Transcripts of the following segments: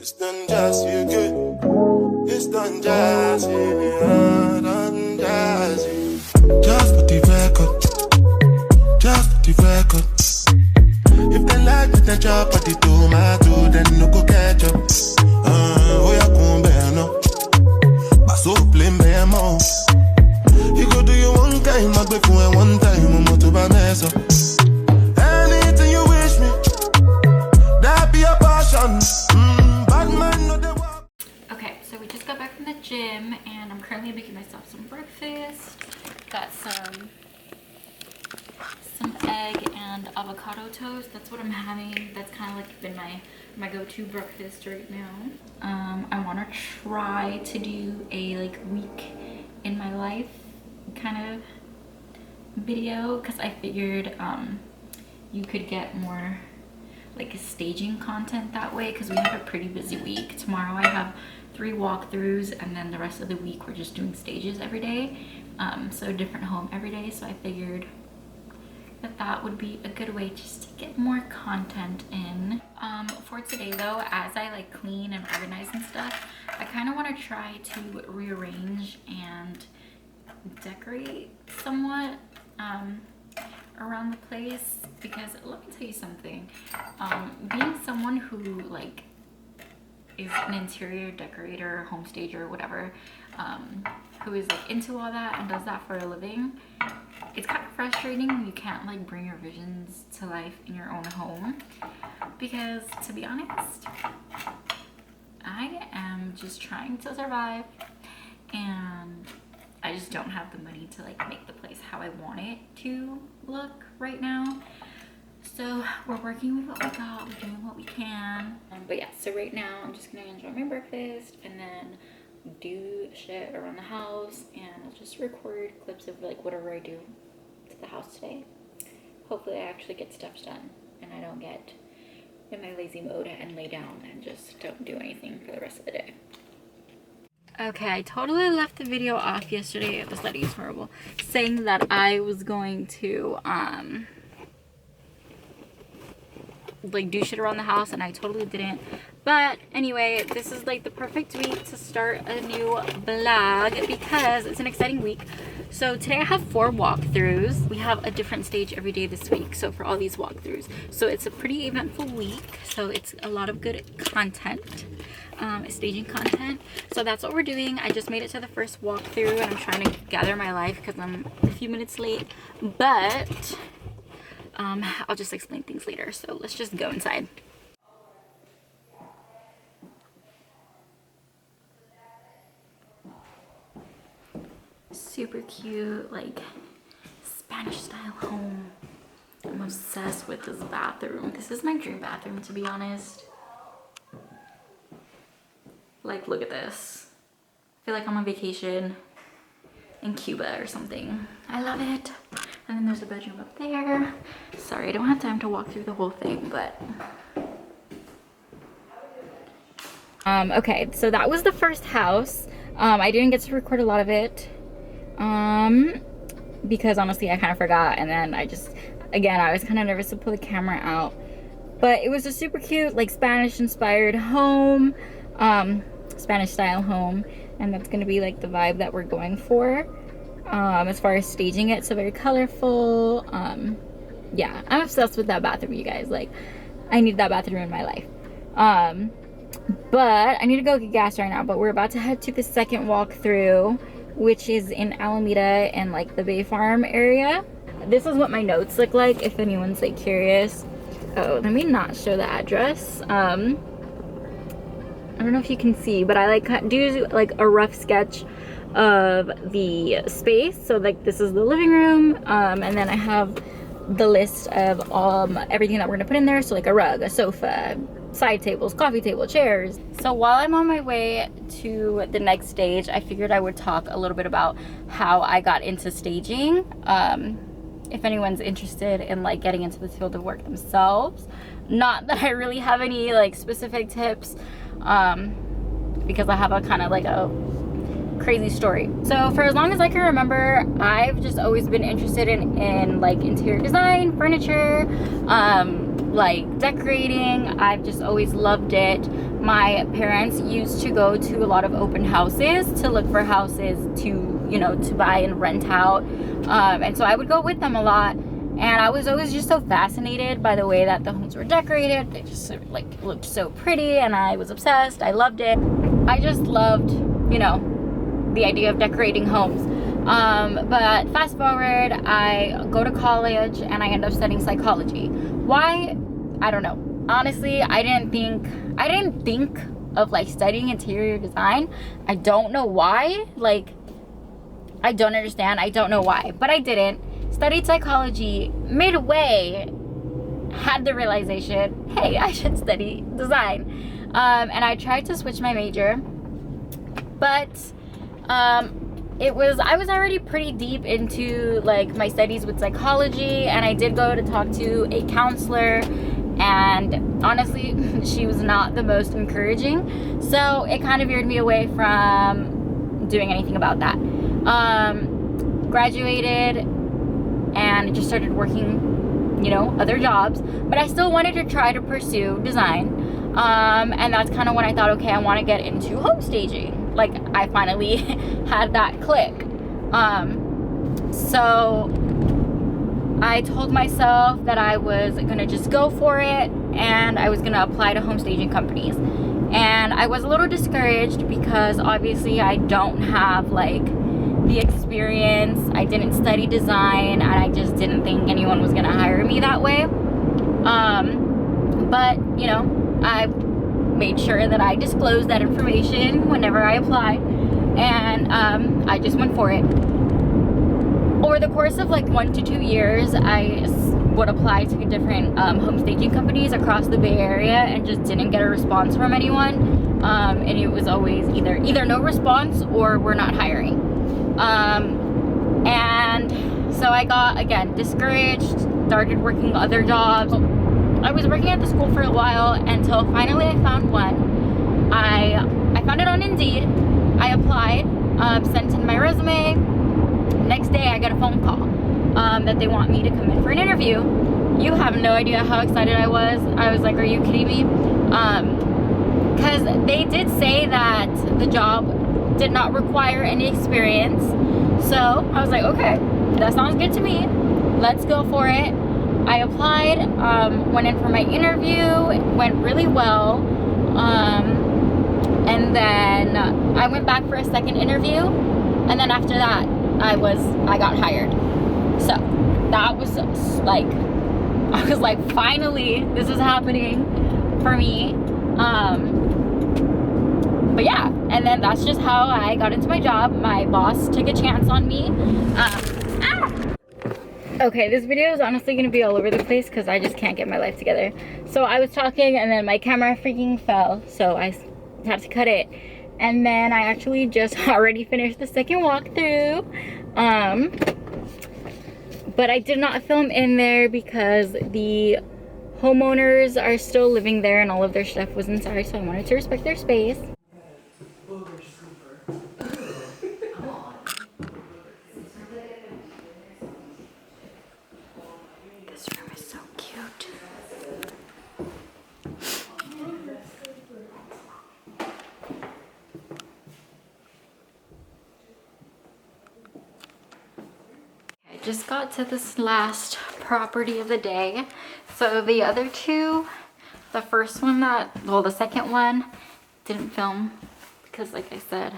It's done just you good. It's done just yeah, done just just for the record, just for the record. If they like me, then chop at the tomato, then no go catch up. Oh yeah, come bear no, but so plain bear more. You go do your one time, I go for one time, I'm to buy mess up. Anything you wish me, that be a passion. Okay, so we just got back from the gym and I'm currently making myself some breakfast. Got some egg and avocado toast. That's what I'm having. That's kind of like been my go-to breakfast right now. I want to try to do a like week in my life kind of video because I figured you could get more like staging content that way because we have a pretty busy week. Tomorrow I have 3 walkthroughs and then the rest of the week we're just doing stages every day, so a different home every day. So I figured that would be a good way just to get more content in. For today though, as I like clean and organize and stuff, I kind of want to try to rearrange and decorate somewhat around the place because let me tell you something, being someone who like is an interior decorator, home stager, whatever, who is like into all that and does that for a living, it's kind of frustrating when you can't like bring your visions to life in your own home because to be honest, I am just trying to survive and I just don't have the money to like make the place how I want it to look right now. So we're working with what we got, we're doing what we can. But yeah, so right now I'm just gonna enjoy my breakfast and then do shit around the house and I'll just record clips of like whatever I do to the house today. Hopefully I actually get stuff done and I don't get in my lazy mode and lay down and just don't do anything for the rest of the day. Okay, I totally left the video off yesterday. This lighting is horrible. Saying that I was going to like do shit around the house and I totally didn't. But anyway, this is like the perfect week to start a new vlog because it's an exciting week. So today I have 4 walkthroughs. We have a different stage every day this week, so for all these walkthroughs. So it's a pretty eventful week, so it's a lot of good content, staging content. So that's what we're doing. I just made it to the first walkthrough and I'm trying to gather my life because I'm a few minutes late, but I'll just explain things later. So let's just go inside. Super cute, like Spanish style home. I'm obsessed with this bathroom. This is my dream bathroom, to be honest. Like, look at this. I feel like I'm on vacation in Cuba or something. I love it. And then there's a bedroom up there. Sorry, I don't have time to walk through the whole thing, but okay, so that was the first house. I didn't get to record a lot of it because honestly I kind of forgot, and then I was kind of nervous to pull the camera out. But it was a super cute, like Spanish inspired home, Spanish style home, and that's gonna be like the vibe that we're going for as far as staging it. So very colorful. Yeah, I'm obsessed with that bathroom, you guys. Like, I need that bathroom in my life. But I need to go get gas right now, but we're about to head to the second walkthrough, which is in Alameda and like the Bay Farm area. This is what my notes look like if anyone's like curious. Oh, let me not show the address. I don't know if you can see, but I like do like a rough sketch of the space. So like this is the living room, and then I have the list of everything that we're gonna put in there. So like a rug, a sofa, side tables, coffee table, chairs. So while I'm on my way to the next stage, I figured I would talk a little bit about how I got into staging. If anyone's interested in like getting into this field of work themselves. Not that I really have any like specific tips, because I have a kind of like a crazy story. So for as long as I can remember, I've just always been interested in like interior design, furniture, like decorating. I've just always loved it. My parents used to go to a lot of open houses to look for houses to, you know, to buy and rent out. And so I would go with them a lot. And I was always just so fascinated by the way that the homes were decorated. They just like looked so pretty, and I was obsessed. I loved it. I just loved, you know, the idea of decorating homes. But fast forward, I go to college and I end up studying psychology. Why? I don't know. Honestly, I didn't think of like studying interior design. I don't know why. Like, I don't understand. I don't know why, but I didn't. Studied psychology, midway had the realization, hey, I should study design. And I tried to switch my major, but I was already pretty deep into like my studies with psychology, and I did go to talk to a counselor, and honestly, she was not the most encouraging. So it kind of veered me away from doing anything about that. Graduated and just started working, you know, other jobs, but I still wanted to try to pursue design. And that's kind of when I thought, okay, I want to get into home staging. Like, I finally had that click. So I told myself that I was gonna just go for it, and I was gonna apply to home staging companies. And I was a little discouraged because obviously I don't have like the experience. I didn't study design, and I just didn't think anyone was gonna hire me that way. But you know, I made sure that I disclosed that information whenever I applied, and I just went for it. Over the course of like 1 to 2 years, I would apply to different home staging companies across the Bay Area and just didn't get a response from anyone. And it was always either no response or we're not hiring. And so I got, again, discouraged, started working other jobs. I was working at the school for a while until finally I found one. I found it on Indeed. I applied, sent in my resume. Next day I got a phone call that they want me to come in for an interview. You have no idea how excited I was. I was like, are you kidding me? Because they did say that the job did not require any experience. So I was like, okay, that sounds good to me. Let's go for it. I applied, went in for my interview. It went really well. And then I went back for a second interview. And then after that, I got hired. So that was like, I was like, finally, this is happening for me. But yeah, and then that's just how I got into my job. My boss took a chance on me. Okay, this video is honestly gonna be all over the place because I just can't get my life together. So I was talking and then my camera freaking fell, so I had to cut it. And then I actually just already finished the second walkthrough. But I did not film in there because the homeowners are still living there and all of their stuff was inside, so I wanted to respect their space. This room is so cute. Just got to this last property of the day. So the other two, the first one the second one didn't film because like I said,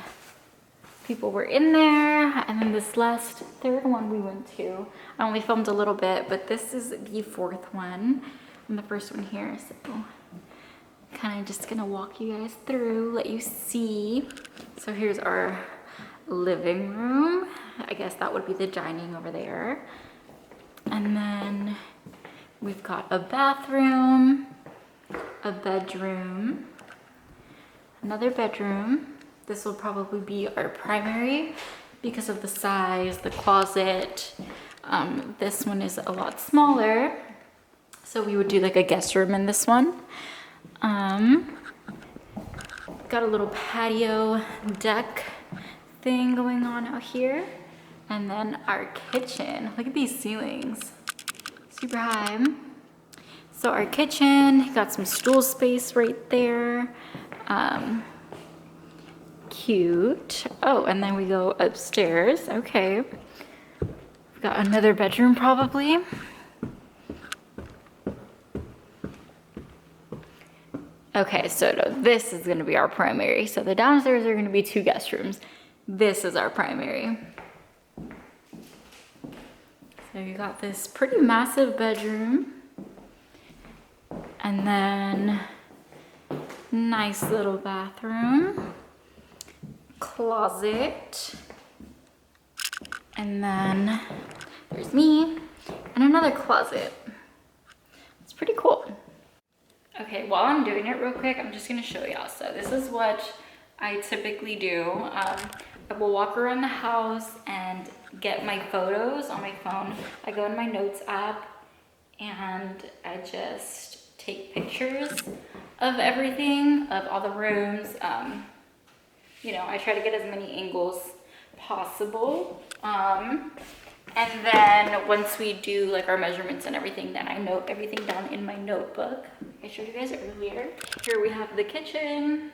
people were in there. And then this third one we went to, I only filmed a little bit, but this is the fourth one and the first one here. So kind of just gonna walk you guys through, let you see. So here's our living room. I guess that would be the dining over there. And then we've got a bathroom, a bedroom, another bedroom. This will probably be our primary because of the size, the closet. This one is a lot smaller, so we would do like a guest room in this one. Got a little patio deck thing going on out here. And then our kitchen. Look at these ceilings. Super high. So our kitchen, got some stool space right there. Cute. Oh, and then we go upstairs. Okay. We've got another bedroom probably. Okay, so this is gonna be our primary. So the downstairs are gonna be 2 guest rooms. This is our primary. So you got this pretty massive bedroom. And then nice little bathroom. Closet. And then there's me and another closet. It's pretty cool. Okay, while I'm doing it real quick, I'm just gonna show y'all. So this is what I typically do. I will walk around the house and get my photos on my phone. I go in my notes app and I just take pictures of everything, of all the rooms. You know, I try to get as many angles possible. And then once we do like our measurements and everything, then I note everything down in my notebook. I showed you guys earlier. Here we have the kitchen,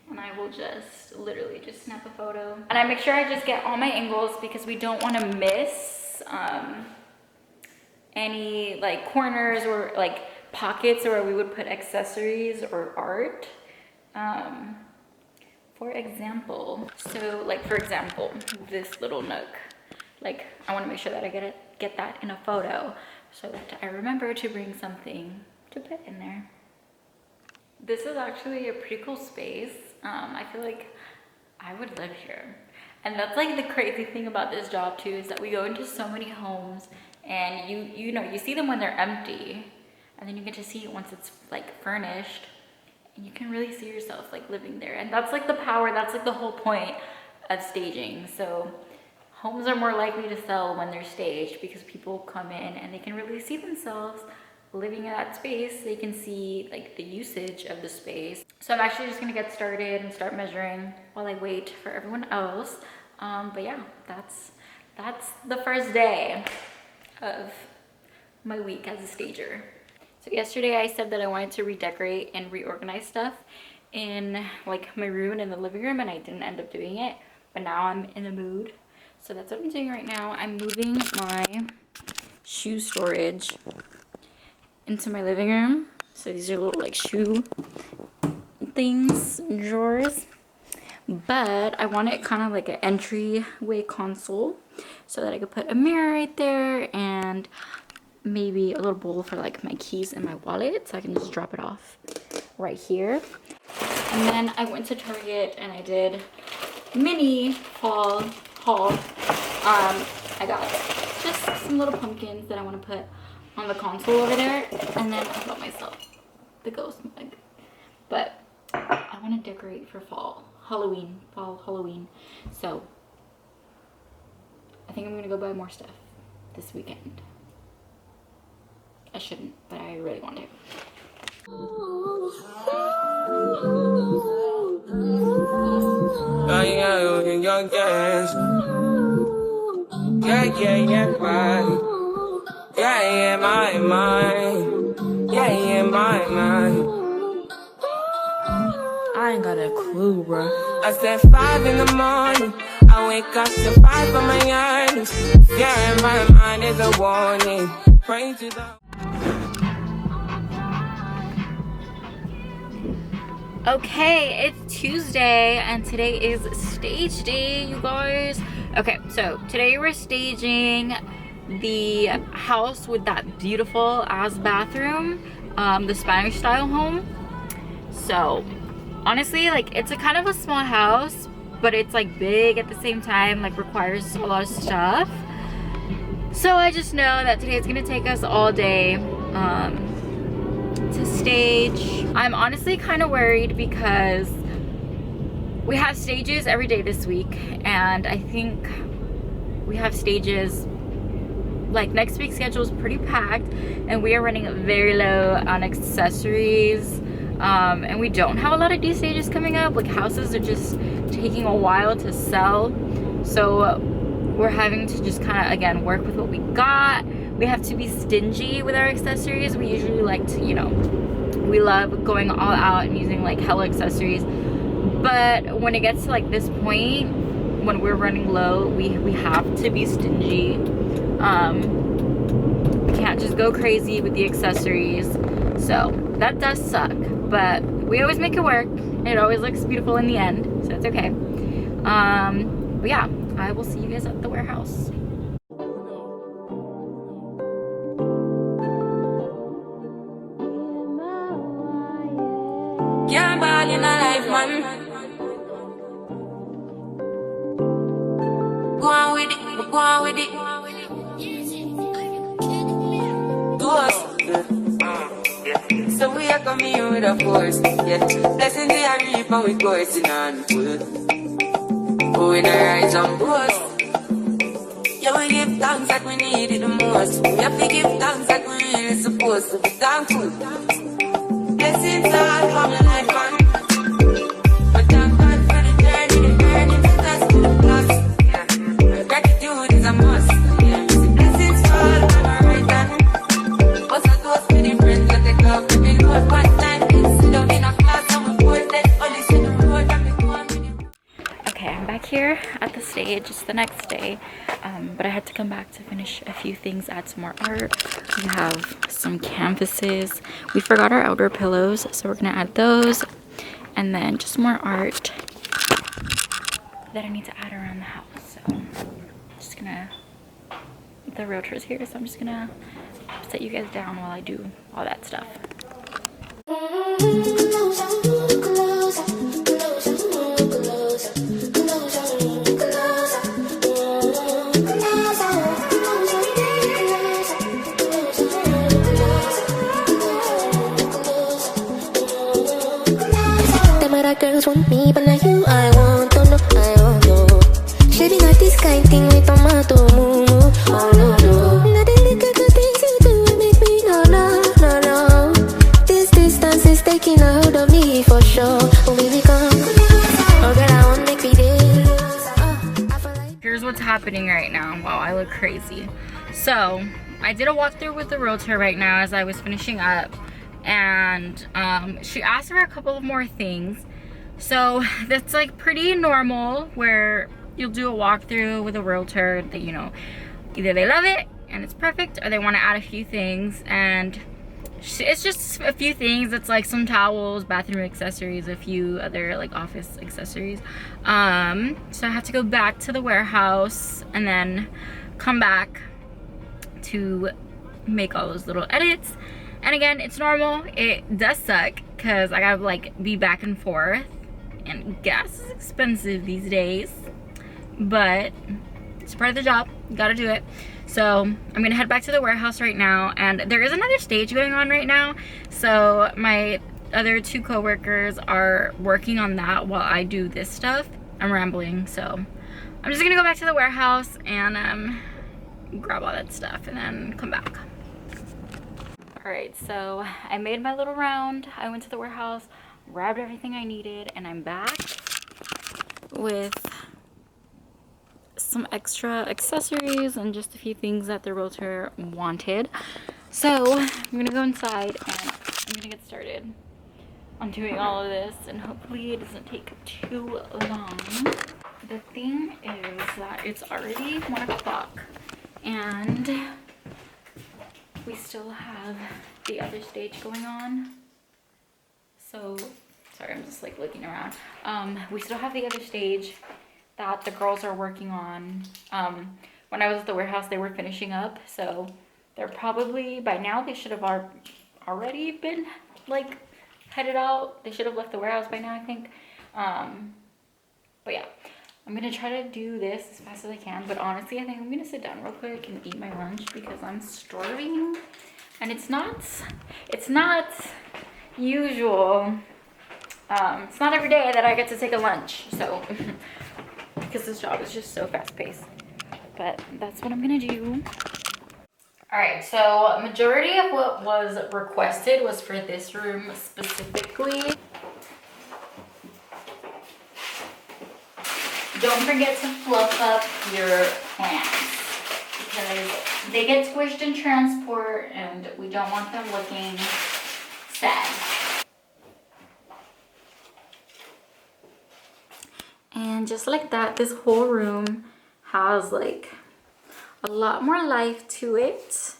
and I will just literally just snap a photo. And I make sure I just get all my angles because we don't want to miss any like corners or like pockets where we would put accessories or art. For example, this little nook. Like, I want to make sure that I get that in a photo so that I remember to bring something to put in there. This is actually a pretty cool space. I feel like I would live here. And that's like the crazy thing about this job too, is that we go into so many homes and you know, you see them when they're empty, and then you get to see it once it's like furnished, and you can really see yourself like living there. And that's like the power, that's like the whole point of staging. So homes are more likely to sell when they're staged because people come in and they can really see themselves living in that space. They can see like the usage of the space. So I'm actually just gonna get started and start measuring while I wait for everyone else. But yeah, that's the first day of my week as a stager. So yesterday I said that I wanted to redecorate and reorganize stuff in like my room and in the living room, and I didn't end up doing it, but now I'm in the mood. So that's what I'm doing right now. I'm moving my shoe storage into my living room. So these are little like shoe things, drawers. But I want it kind of like an entryway console so that I could put a mirror right there and maybe a little bowl for like my keys and my wallet, so I can just drop it off right here. And then I went to Target and I did mini haul. I got just some little pumpkins that I want to put on the console over there, and then I got myself the ghost mug. But I want to decorate for fall Halloween. So I think I'm gonna go buy more stuff this weekend. I shouldn't, but I really want to. My mind. I ain't got a clue, bro. I said 5 in the morning. I wake up to 5 for my eyes. Yeah, in my mind is a warning. Pray to the... Okay, it's Tuesday and today is stage day, you guys. Okay, so today we're staging the house with that beautiful ass bathroom, the Spanish style home. So honestly, like, it's a kind of a small house, but it's like big at the same time, like requires a lot of stuff. So I just know that today it's gonna take us all day to stage. I'm honestly kind of worried because we have stages every day this week, and I think we have stages, like next week's schedule is pretty packed, and we are running very low on accessories. And we don't have a lot of D stages coming up. Like, houses are just taking a while to sell, so we're having to just kind of, again, work with what we got. We have to be stingy with our accessories. We usually like to, you know, we love going all out and using like hella accessories, but when it gets to like this point, when we're running low, we have to be stingy. We can't just go crazy with the accessories, so that does suck, but we always make it work, and it always looks beautiful in the end, so it's okay. But yeah, I will see you guys at the warehouse. Can't ball in a life, man. Go on with it, go on with it. Do us. So we are coming here with a force, yeah. Blessing the reap and we coursing on full. Oh, in a rise and boast. Yeah, we give thanks that we need it the most. We have to give thanks that we really supposed to be thankful. Blessings all from the life, man. But thank God for the journey took us to the plus. Yeah. Gratitude is a must. Yeah. Blessings fall from our right hand. What's a toast with the friends that take off the big road one time? Sit down in a class and we both let only see the road and we go on with it. Okay, I'm back here at the stage. It's the next day, but I had to come back to finish a few things, add some more art. We have some canvases. We forgot our outdoor pillows, so we're gonna add those, and then just more art that I need to add around the house. So just gonna, the realtor's here, so I'm just gonna set you guys down while I do all that stuff. Girls want me, but not you. I want to know, I want to. She be not this kind thing with tomato, moo moo. Oh no no. Not the little good things you do make me no no no no. This distance is taking a hold of me for sure. Oh baby come, oh girl I want make me dance. Here's what's happening right now. Wow, I look crazy. So I did a walkthrough with the realtor right now as I was finishing up, and she asked for a couple of more things. So that's like pretty normal where you'll do a walkthrough with a realtor that, you know, either they love it and it's perfect, or they want to add a few things, and it's just a few things. It's like some towels, bathroom accessories, a few other like office accessories. So I have to go back to the warehouse and then come back to make all those little edits. And again, it's normal. It does suck because I gotta like be back and forth, and gas is expensive these days, but it's part of the job. You gotta do it. So I'm gonna head back to the warehouse right now, and there is another stage going on right now, so my other two co-workers are working on that while I do this stuff. I'm rambling, so I'm just gonna go back to the warehouse and grab all that stuff and then come back. All right, so I made my little round. I went to the warehouse, grabbed everything I needed, and I'm back with some extra accessories and just a few things that the realtor wanted. So I'm gonna go inside and I'm gonna get started on doing all of this, and hopefully it doesn't take too long. The thing is that it's already 1 o'clock and we still have the other stage going on. So, sorry, I'm just like looking around. We still have the other stage that the girls are working on. When I was at the warehouse, they were finishing up, so they're probably, by now, they should have already been like headed out. They should have left the warehouse by now, I think. But yeah, I'm gonna try to do this as fast as I can, but honestly, I think I'm gonna sit down real quick and eat my lunch because I'm starving, and it's not usual. It's not every day that I get to take a lunch, so because this job is just so fast-paced. But that's what I'm gonna do. All right, so majority of what was requested was for this room specifically. Don't forget to fluff up your plants because they get squished in transport and we don't want them looking sad. And just like that, this whole room has like a lot more life to it,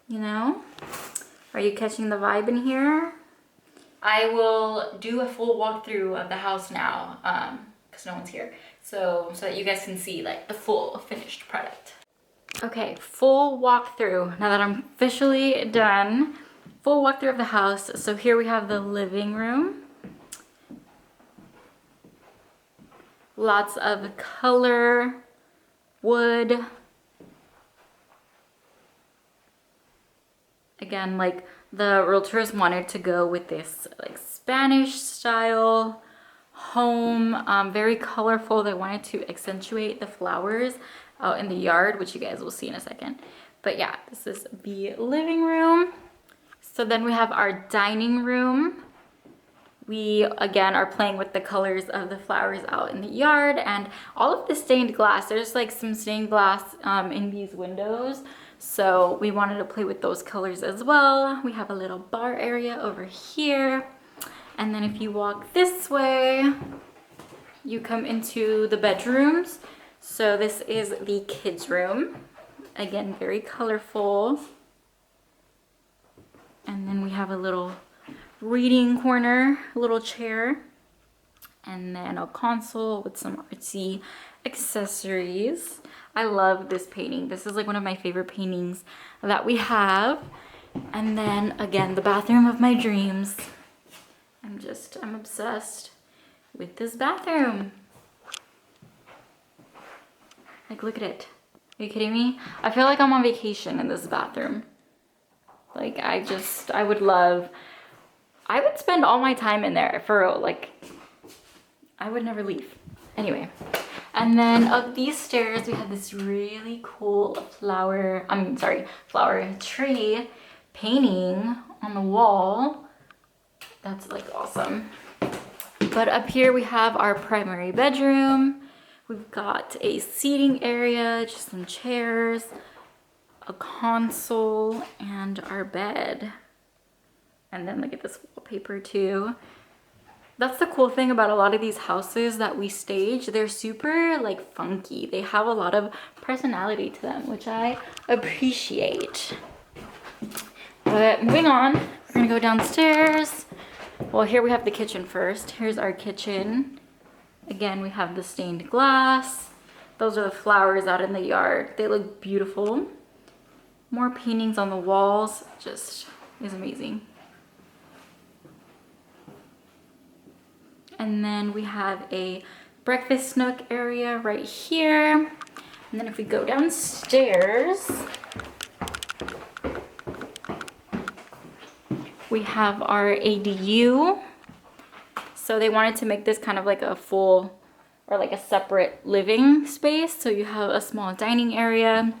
you know? Are you catching the vibe in here? I will do a full walkthrough of the house now, because no one's here, so that you guys can see like the full finished product. Okay, full walkthrough. Now that I'm officially done, full walkthrough of the house. So here we have the living room. Lots of color, wood. Again, like the realtors wanted to go with this like Spanish style home, very colorful. They wanted to accentuate the flowers out in the yard, which you guys will see in a second. But yeah, this is the living room. So then we have our dining room. We again are playing with the colors of the flowers out in the yard and all of the stained glass. There's like some stained glass in these windows. So we wanted to play with those colors as well. We have a little bar area over here. And then if you walk this way, you come into the bedrooms. So this is the kids' room. Again, very colorful. And then we have a little reading corner, a little chair, and then a console with some artsy accessories. I love this painting. This is like one of my favorite paintings that we have. And then again, the bathroom of my dreams. I'm obsessed with this bathroom. Like, look at it. Are you kidding me? I feel like I'm on vacation in this bathroom. Like, I would spend all my time in there for like, I would never leave. Anyway, and then up these stairs, we have this really cool flower tree painting on the wall. That's like awesome. But up here we have our primary bedroom. We've got a seating area, just some chairs, a console, and our bed. And then look at this wallpaper too. That's the cool thing about a lot of these houses that we stage. They're super like funky. They have a lot of personality to them, which I appreciate. But moving on, we're gonna go downstairs. Well, here we have the kitchen first. Here's our kitchen. Again, we have the stained glass. Those are the flowers out in the yard. They look beautiful. More paintings on the walls. Just is amazing. And then we have a breakfast nook area right here. And then if we go downstairs, we have our ADU. So they wanted to make this kind of like a full or like a separate living space. So you have a small dining area,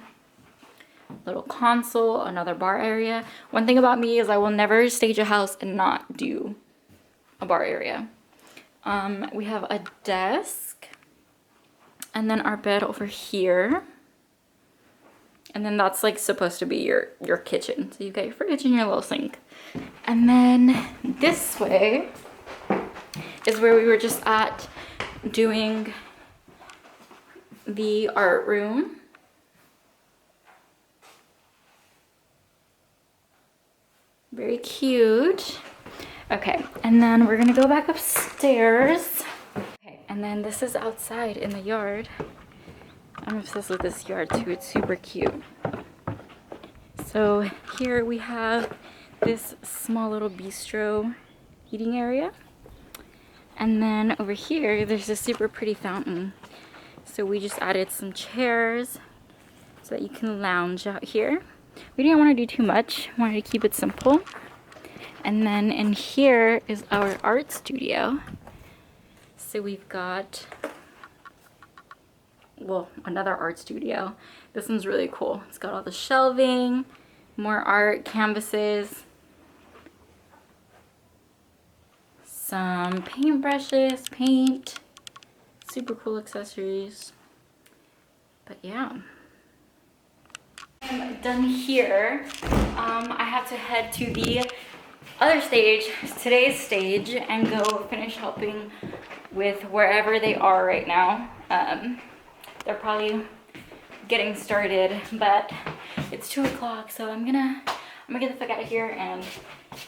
little console, another bar area. One thing about me is I will never stage a house and not do a bar area. We have a desk and then our bed over here. And then that's like supposed to be your kitchen. So you've got your fridge and your little sink. And then this way is where we were just at doing the art room. Very cute. Okay, and then we're gonna go back upstairs. Okay, and then this is outside in the yard. I'm obsessed with this yard too, it's super cute. So here we have this small little bistro eating area. And then over here, there's a super pretty fountain. So we just added some chairs so that you can lounge out here. We didn't want to do too much, wanted to keep it simple. And then in here is our art studio. So we've got well, another art studio. This one's really cool. It's got all the shelving, more art, canvases, some paintbrushes, paint, super cool accessories. But yeah, I'm done here. I have to head to the other stage, today's stage, and go finish helping with wherever they are right now. They're probably getting started, but it's 2 o'clock, so I'm gonna get the fuck out of here and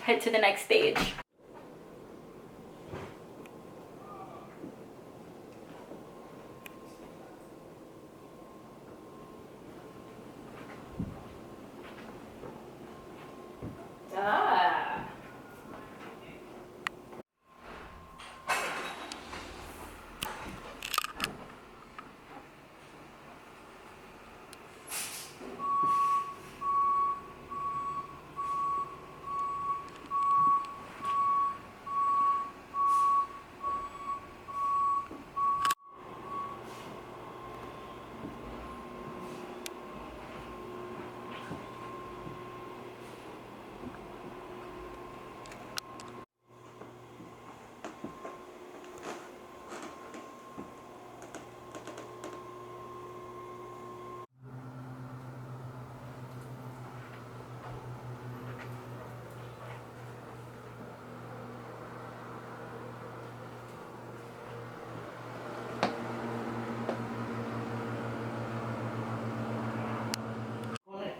head to the next stage.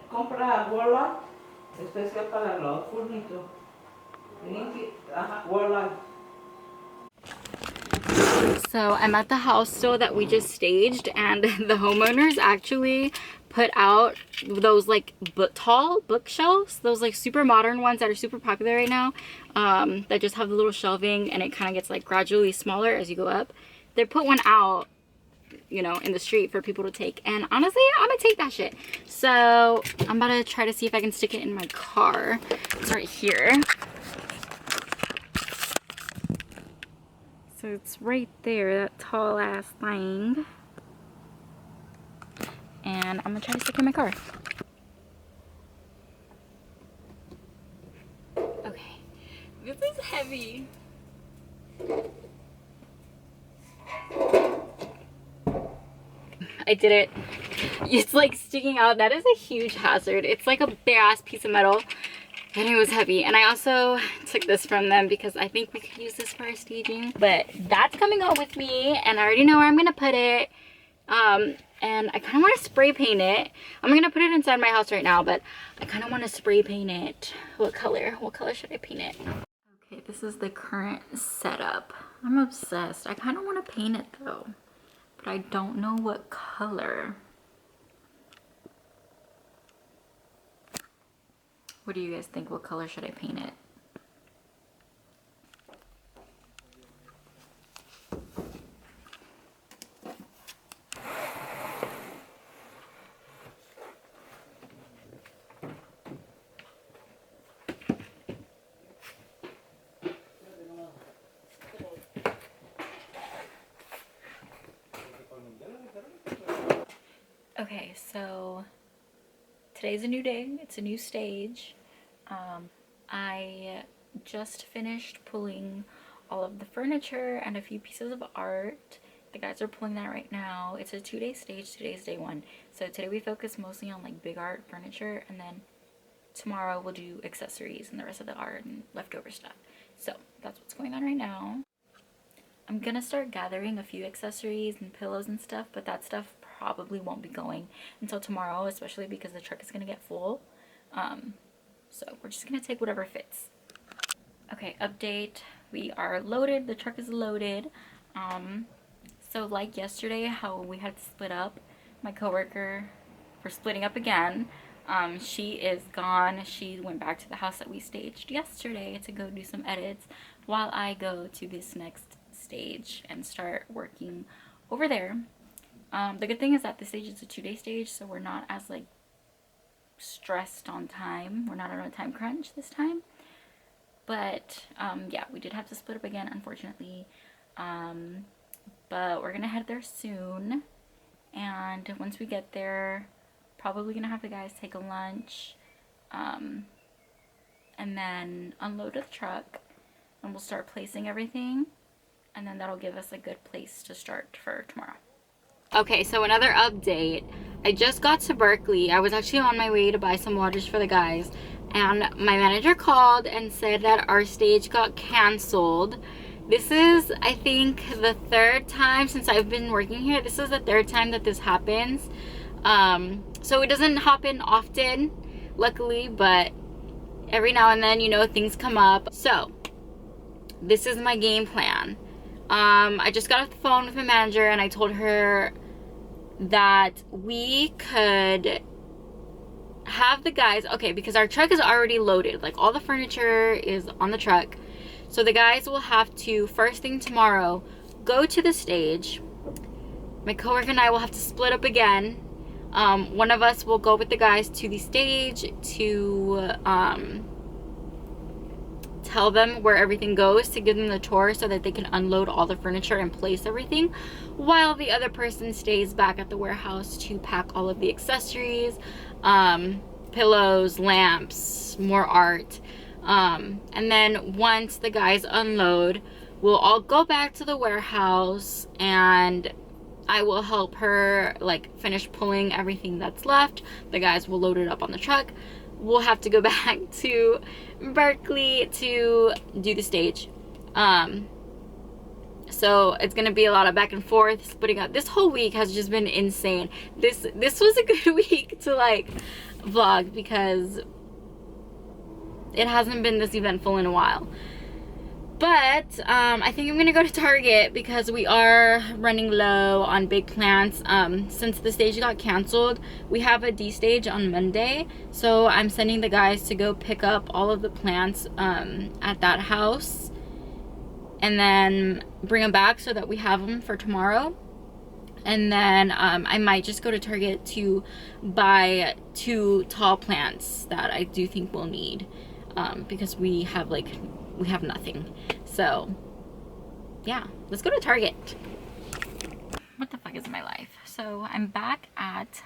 Compra bola, especial para los furnitos. Bola. So I'm at the house still that we just staged, and the homeowners actually put out those like tall bookshelves, those like super modern ones that are super popular right now, that just have the little shelving and it kind of gets like gradually smaller as you go up. They put one out, you know, in the street for people to take, and honestly I'm gonna take that shit. So I'm about to try to see if I can stick it in my car. It's right here. So it's right there, that tall ass thing. And I'm gonna try to stick it in my car. Okay, this is heavy. I did it. It's like sticking out. That is a huge hazard. It's like a bare ass piece of metal, and it was heavy. And I also took this from them because I think we could use this for our staging. But that's coming out with me, and I already know where I'm gonna put it. And I kind of want to spray paint it. I'm gonna put it inside my house right now, but I kind of want to spray paint it. What color? What color should I paint it? Okay, this is the current setup. I'm obsessed. I kind of want to paint it though, but I don't know what color. What do you guys think? What color should I paint it? Okay, so today's a new day. It's a new stage. I just finished pulling all of the furniture and a few pieces of art. The guys are pulling that right now. It's a 2-day stage. Today's day 1. So today we focus mostly on like big art furniture, and then tomorrow we'll do accessories and the rest of the art and leftover stuff. So that's what's going on right now. I'm gonna start gathering a few accessories and pillows and stuff, but that stuff probably won't be going until tomorrow, especially because the truck is gonna get full. So we're just gonna take whatever fits. Okay, update. We are loaded. The truck is loaded. So like yesterday, how we had to split up, my coworker, for splitting up again. She is gone. She went back to the house that we staged yesterday to go do some edits while I go to this next stage and start working over there. The good thing is that this stage is a 2-day stage, so we're not as like stressed on time. We're not on a time crunch this time. But yeah, we did have to split up again, unfortunately. But we're gonna head there soon, and once we get there, probably gonna have the guys take a lunch, and then unload the truck, and we'll start placing everything, and then that'll give us a good place to start for tomorrow. Okay, so another update. I just got to Berkeley. I was actually on my way to buy some waters for the guys, and my manager called and said that our stage got canceled. This is, I think, the third time since I've been working here. This is the third time that this happens. So it doesn't happen often, luckily, but every now and then, you know, things come up. So this is my game plan. I just got off the phone with my manager and I told her that we could have the guys, okay, because our truck is already loaded, like all the furniture is on the truck. So the guys will have to, first thing tomorrow, go to the stage. My coworker and I will have to split up again. One of us will go with the guys to the stage to tell them where everything goes, to give them the tour so that they can unload all the furniture and place everything, while the other person stays back at the warehouse to pack all of the accessories, pillows, lamps, more art. And then once the guys unload, we'll all go back to the warehouse and I will help her like finish pulling everything that's left. The guys will load it up on the truck. We'll have to go back to Berkeley to do the stage. So it's gonna be a lot of back and forth, splitting up. This whole week has just been insane. This was a good week to like vlog because it hasn't been this eventful in a while. But I think I'm gonna go to Target because we are running low on big plants. Since the stage got canceled, we have a D stage on Monday, so I'm sending the guys to go pick up all of the plants at that house and then bring them back so that we have them for tomorrow. And then I might just go to Target to buy 2 tall plants that I do think we'll need, because we have nothing. So yeah, let's go to Target. What the fuck is my life? So I'm back at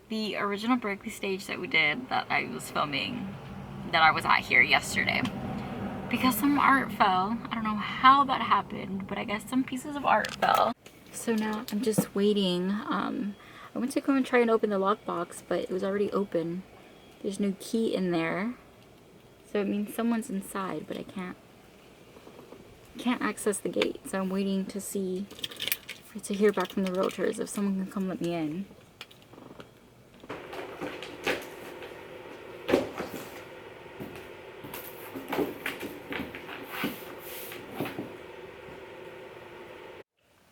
the original Berkeley stage that we did, that I was filming, that I was at here yesterday, because some art fell. I don't know how that happened, but I guess some pieces of art fell. So now I'm just waiting. I went to go and try and open the lockbox, but it was already open. There's no key in there. So it means someone's inside, but I can't access the gate. So I'm waiting to hear back from the realtors if someone can come let me in.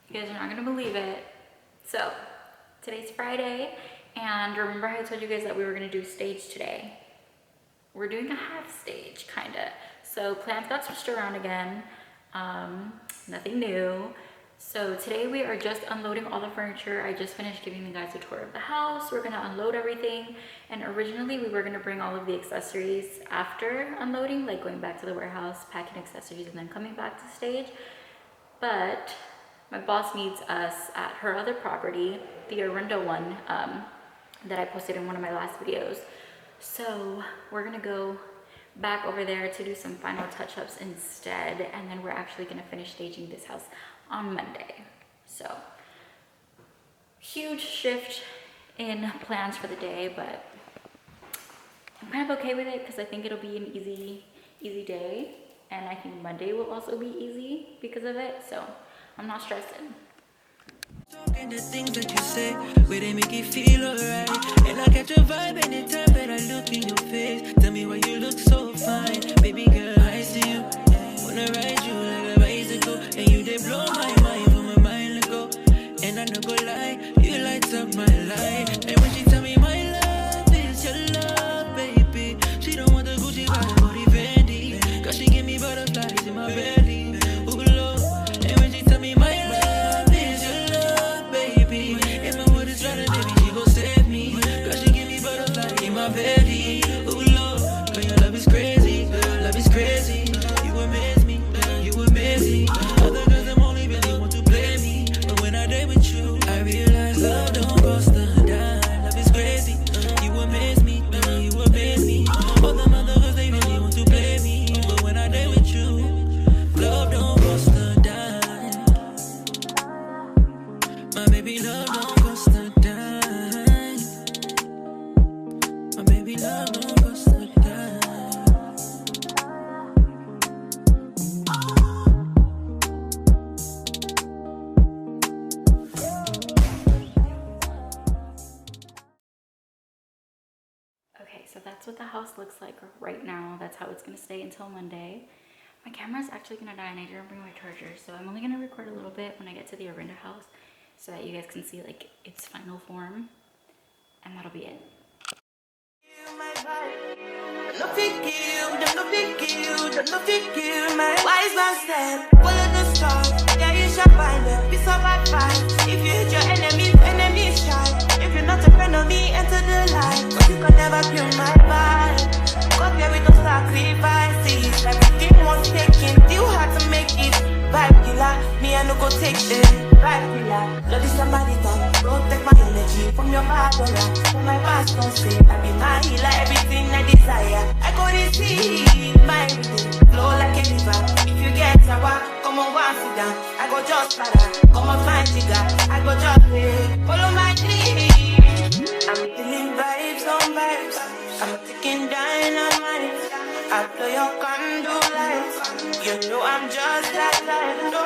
You guys are not gonna believe it. So today's Friday, and remember how I told you guys that we were gonna do stage today? We're doing a half stage, kinda. So plans got switched around again. Nothing new. So today we are just unloading all the furniture. I just finished giving the guys a tour of the house. We're gonna unload everything. And originally we were gonna bring all of the accessories after unloading, like going back to the warehouse, packing accessories, and then coming back to the stage. But my boss needs us at her other property, the Arundel one, that I posted in one of my last videos. So we're gonna go back over there to do some final touch-ups instead, and then we're actually gonna finish staging this house on Monday. So huge shift in plans for the day, but I'm kind of okay with it because I think it'll be an easy day, and I think Monday will also be easy because of it, so I'm not stressing. Talking the things that you say, where they make you feel alright. And I catch a vibe anytime that I look in your face. Tell me why you look so fine, baby girl, I see you. Wanna ride you like a bicycle, and you they blow my mind when my mind let go. And I no go lie, you light up my life. And when she tell me my love is your love, baby, she don't want the Gucci vibe or the Fendi, cause she give me butterflies in my belly. Ooh Lord, and when she tell me my love is your love, baby, if my wood is running, baby, she gon' save me, cause she give me butterflies in my belly. Ooh Lord, girl, your love is crazy, love is crazy. You amaze me, you amaze me. Other girls, them only really want to play me, but when I date with you, I realize love don't love don't cost a dime. My baby love don't cost a dime. Okay, so that's what the house looks like right now. That's how it's gonna stay until Monday. My camera's actually gonna die and I didn't bring my charger, so I'm only gonna record a little bit when I get to the Orinda house so that you guys can see like its final form, and that'll be it. Wise man said, follow the star. Yeah, you shall find it. Be so bad fight. If you hate your enemies try. If you're not a friend of me, enter the light. Cause you can never kill my vibe. Got here with no sacrifices. Everything was taken. You had to make it. Vibe killer. Me, I no go take shit. Vibe killer. Love is somebody that protect my energy from your bad aura. From my past, don't say. I be my healer. Everything I desire. I go to see my everything. Flow like a river. If you get sour, come on, one sit down. I go just para. Come on, find jigger. I go just follow my dream. I'm feeling vibes on vibes. I'm taking dynamite. I play your candle lights. You know I'm just that light. No